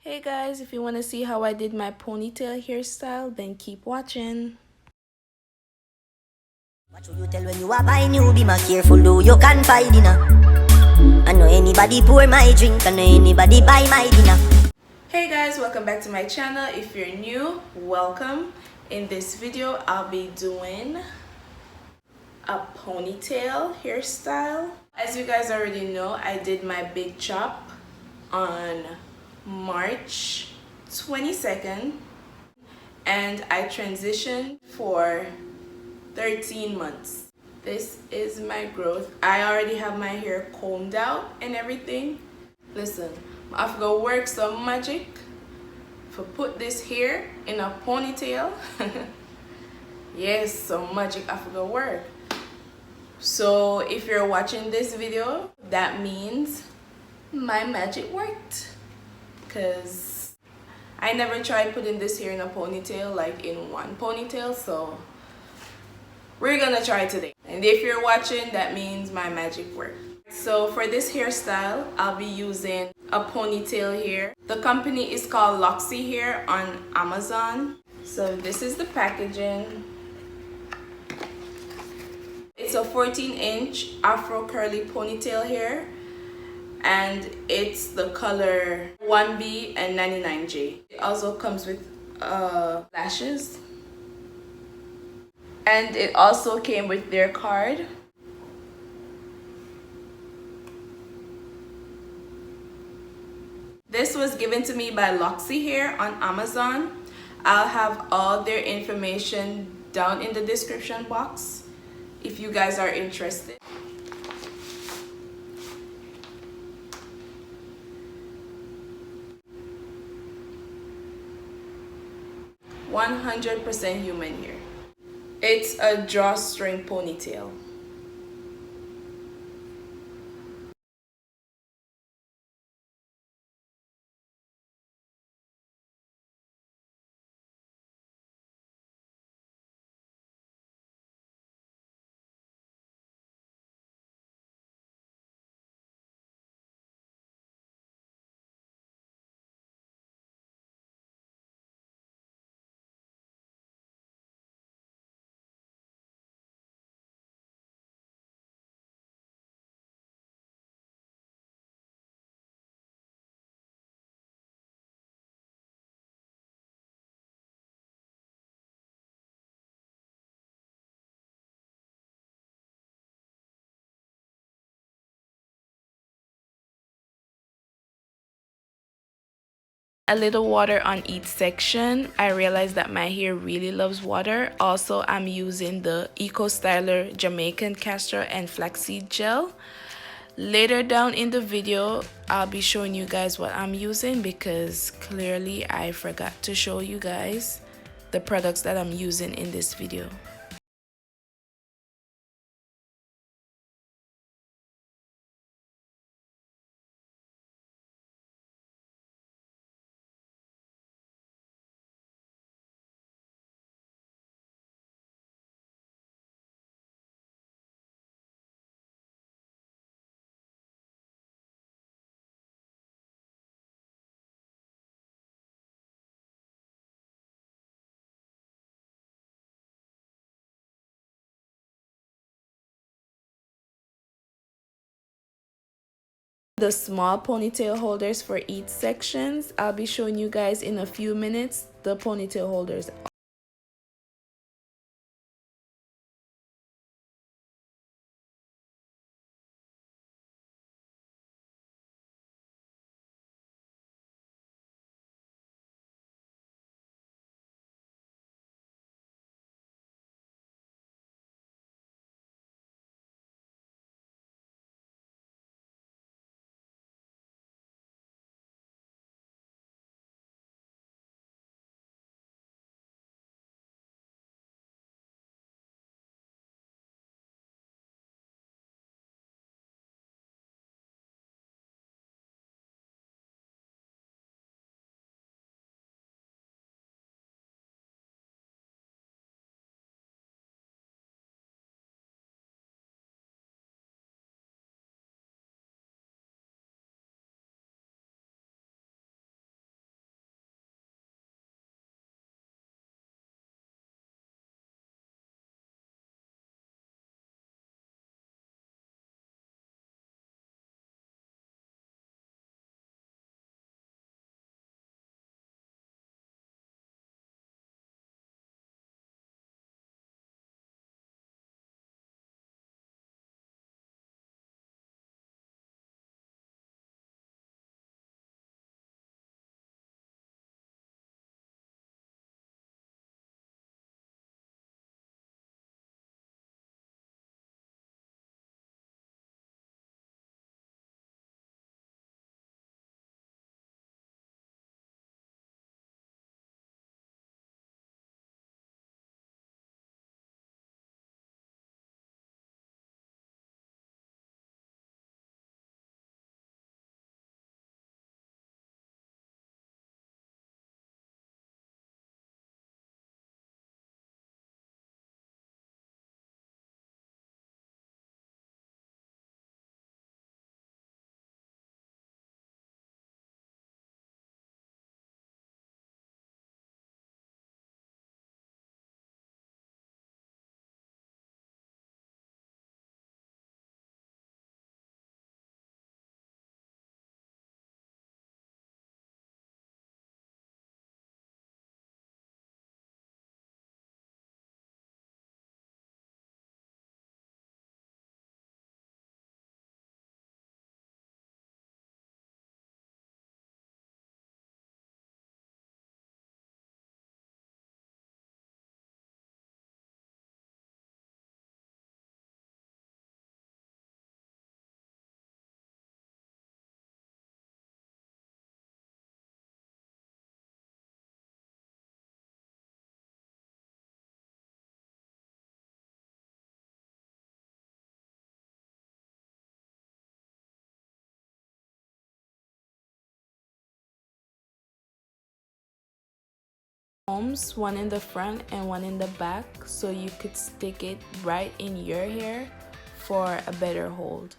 Hey guys, if you want to see how I did my ponytail hairstyle, then keep watching. What should you tell when you are buying new? Be more careful, though you can find dinner. I know anybody pour my drink, I know anybody buy my dinner. Hey guys, welcome back to my channel. If you're new, welcome. In this video, I'll be doing a ponytail hairstyle. As you guys already know, I did my big chop on March 22nd and I transitioned for 13 months. This is my growth. I already have my hair combed out and everything. Listen, I have to go work some magic to put this hair in a ponytail. Yes, some magic I have to go work. So if you're watching this video, that means my magic worked, because I never tried putting this hair in a ponytail, like in one ponytail, so we're gonna try today. And if you're watching, that means my magic worked. So for this hairstyle, I'll be using a ponytail here. The company is called Loxxy here on Amazon. So this is the packaging. It's a 14-inch Afro curly ponytail hair, and it's the color 1B and 99J. It also comes with lashes, and it also came with their card. This was given to me by Loxxy here on Amazon. I'll have all their information down in the description box if you guys are interested. "100% human hair." It's a drawstring ponytail. A little water on each section. I realized that my hair really loves water. Also, I'm using the Eco Styler Jamaican castor and flaxseed gel. Later down in the video, I'll be showing you guys what I'm using, because clearly I forgot to show you guys the products that I'm using in this video. The small ponytail holders for each sections, I'll be showing you guys in a few minutes the ponytail holders. combs, one in the front and one in the back, so you could stick it right in your hair for a better hold.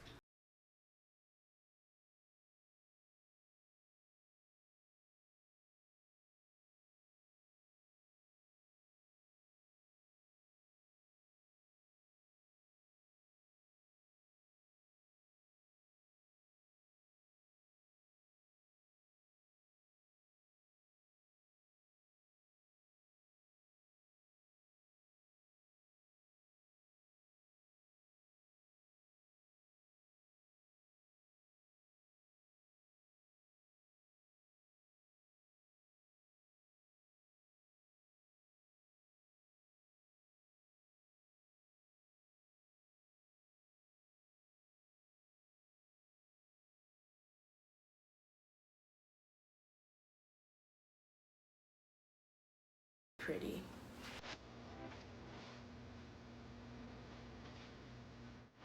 Pretty.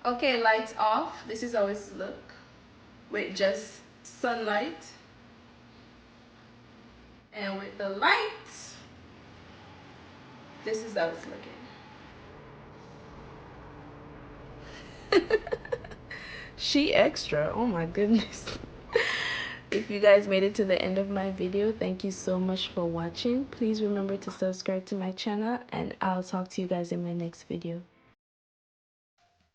Okay, lights off. This is how it's look with just sunlight, and with the lights, this is how it's looking. She extra, oh my goodness. If you guys made it to the end of my video, thank you so much for watching. Please remember to subscribe to my channel, and I'll talk to you guys in my next video.